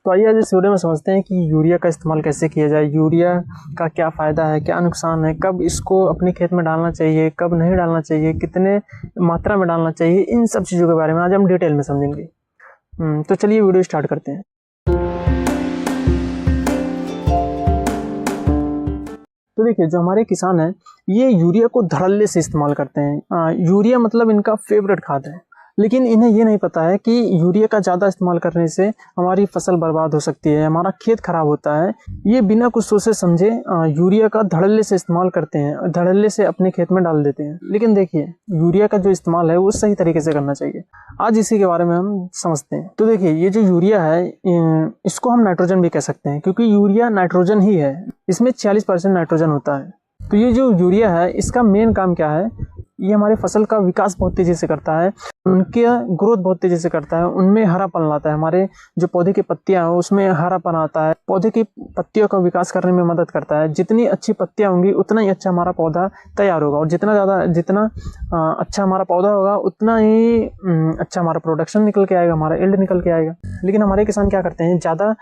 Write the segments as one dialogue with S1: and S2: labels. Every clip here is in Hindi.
S1: तो आइए आज इस वीडियो में समझते हैं कि यूरिया का इस्तेमाल कैसे किया जाए, यूरिया का क्या फ़ायदा है, क्या नुकसान है, कब इसको अपने खेत में डालना चाहिए, कब नहीं डालना चाहिए, कितने मात्रा में डालना चाहिए, इन सब चीज़ों के बारे में आज हम डिटेल में समझेंगे। तो चलिए वीडियो स्टार्ट करते हैं। तो देखिए, जो हमारे किसान हैं ये यूरिया को धड़ल्ले से इस्तेमाल करते हैं। यूरिया मतलब इनका फेवरेट खाद है, लेकिन इन्हें ये नहीं पता है कि यूरिया का ज़्यादा इस्तेमाल करने से हमारी फसल बर्बाद हो सकती है, हमारा खेत खराब होता है। ये बिना कुछ सोचे समझे यूरिया का धड़ल्ले से इस्तेमाल करते हैं, धड़ल्ले से अपने खेत में डाल देते हैं। लेकिन देखिए, यूरिया का जो इस्तेमाल है वो सही तरीके से करना चाहिए। आज इसी के बारे में हम समझते हैं। तो देखिए, ये जो यूरिया है इसको हम नाइट्रोजन भी कह सकते हैं, क्योंकि यूरिया नाइट्रोजन ही है। इसमें 40% नाइट्रोजन होता है। तो ये जो यूरिया है इसका मेन काम क्या है, ये हमारे फसल का विकास बहुत तेजी से करता है, उनके ग्रोथ बहुत तेजी से करता है, उनमें हरापन लाता है। हमारे जो पौधे की पत्तियां हैं उसमें हरापन आता है, पौधे की पत्तियों का विकास करने में मदद करता है। जितनी अच्छी पत्तियां होंगी उतना ही अच्छा हमारा पौधा तैयार होगा, और जितना अच्छा हमारा पौधा होगा उतना ही अच्छा हमारा प्रोडक्शन निकल के आएगा, हमारा यील्ड निकल के आएगा। लेकिन हमारे किसान क्या करते हैं, ज़्यादा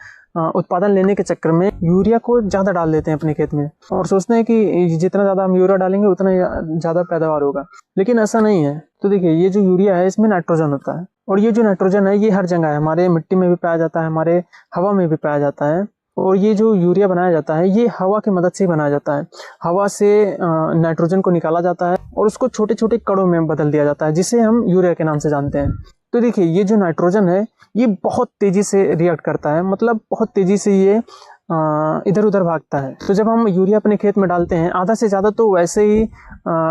S1: उत्पादन लेने के चक्कर में यूरिया को ज़्यादा डाल देते हैं अपने खेत में, और सोचते हैं कि जितना ज़्यादा हम यूरिया डालेंगे उतना ज़्यादा पैदावार होगा। लेकिन ऐसा नहीं है। तो देखिए, ये जो यूरिया है इसमें नाइट्रोजन होता है, और ये जो नाइट्रोजन है ये हर जगह है, हमारे मिट्टी में भी पाया जाता है, हमारे हवा में भी पाया जाता है। और ये जो यूरिया बनाया जाता है ये हवा की मदद से बनाया जाता है। हवा से नाइट्रोजन को निकाला जाता है और उसको छोटे छोटे कणों में बदल दिया जाता है, जिसे हम यूरिया के नाम से जानते हैं। तो देखिए, ये जो नाइट्रोजन है ये बहुत तेजी से रिएक्ट करता है, मतलब बहुत तेजी से ये इधर उधर भागता है। तो जब हम यूरिया अपने खेत में डालते हैं, आधा से ज़्यादा तो वैसे ही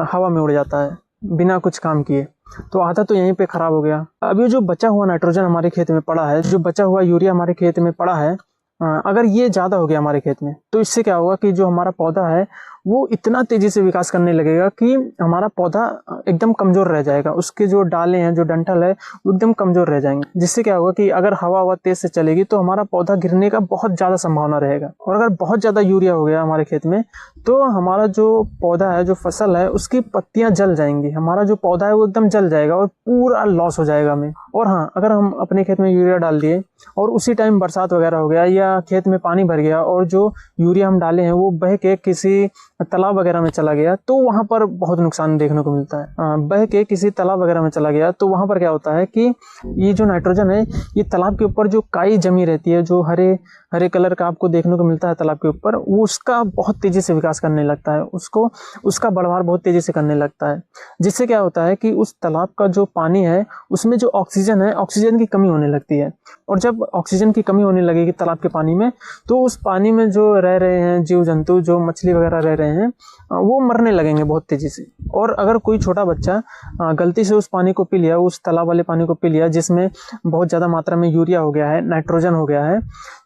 S1: हवा में उड़ जाता है बिना कुछ काम किए, तो आधा तो यहीं पे खराब हो गया। अब ये जो बचा हुआ नाइट्रोजन हमारे खेत में पड़ा है, जो बचा हुआ यूरिया हमारे खेत में पड़ा है, अगर ये ज़्यादा हो गया हमारे खेत में, तो इससे क्या होगा कि जो हमारा पौधा है वो इतना तेज़ी से विकास करने लगेगा कि हमारा पौधा एकदम कमज़ोर रह जाएगा। उसके जो डाले हैं, जो डंठल है, वो एकदम कमज़ोर रह जाएंगे। जिससे क्या होगा कि अगर हवा तेज़ से चलेगी तो हमारा पौधा गिरने का बहुत ज़्यादा संभावना रहेगा। और अगर बहुत ज़्यादा यूरिया हो गया हमारे खेत में तो हमारा जो पौधा है, जो फसल है, उसकी पत्तियाँ जल जाएंगी, हमारा जो पौधा है वो एकदम जल जाएगा और पूरा लॉस हो जाएगा हमें। और हाँ, अगर हम अपने खेत में यूरिया डाल दिए और उसी टाइम बरसात वगैरह हो गया या खेत में पानी भर गया और जो यूरिया हम डाले हैं वो बह के किसी तालाब वगैरह में चला गया, तो वहां पर बहुत नुकसान देखने को मिलता है। बह के किसी तालाब वगैरह में चला गया तो वहां पर क्या होता है कि ये जो नाइट्रोजन है ये तालाब के ऊपर जो काई जमी रहती है, जो हरे हरे कलर का आपको देखने को मिलता है तालाब के ऊपर, वो उसका बहुत तेजी से विकास करने लगता है, उसका बढ़वार बहुत तेजी से करने लगता है। जिससे क्या होता है कि उस तालाब का जो पानी है उसमें जो ऑक्सीजन है, ऑक्सीजन की कमी होने लगती है। और जब ऑक्सीजन की कमी होने लगेगी तालाब के पानी में, तो उस पानी में जो रह रहे हैं जीव जंतु, जो मछली वगैरह रह रहे हैं, वो मरने लगेंगे बहुत तेजी से। और अगर कोई छोटा बच्चा गलती से उस पानी को पी लिया, उस तालाब वाले पानी को पी लिया जिसमें बहुत ज़्यादा मात्रा में यूरिया हो गया है, नाइट्रोजन हो गया है,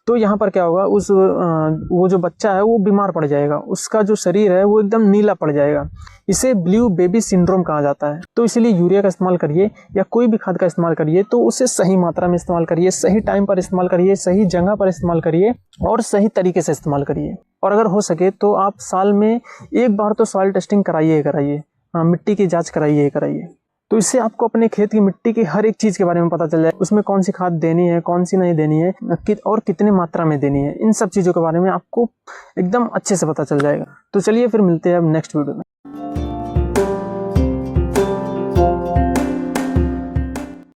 S1: तो यहाँ पर क्या होगा, वो जो बच्चा है वो बीमार पड़ जाएगा, उसका जो शरीर है वो एकदम नीला पड़ जाएगा। इसे ब्लू बेबी सिंड्रोम कहा जाता है। तो इसीलिए यूरिया का इस्तेमाल करिए या कोई भी खाद का इस्तेमाल करिए तो उसे सही मात्रा में इस्तेमाल करिए, सही टाइम पर इस्तेमाल करिए, सही जगह पर इस्तेमाल करिए और सही तरीके से इस्तेमाल करिए। और अगर हो सके तो आप साल में एक बार तो सॉइल टेस्टिंग कराइए, मिट्टी की जाँच कराइए। तो इससे आपको अपने खेत की मिट्टी की हर एक चीज़ के बारे में पता चल जाए, उसमें कौन सी खाद देनी है, कौन सी नहीं देनी है, और कितने मात्रा में देनी है। इन सब चीज़ों के बारे में आपको एकदम अच्छे से पता चल जाएगा। तो चलिए फिर मिलते हैं अब नेक्स्ट वीडियो में।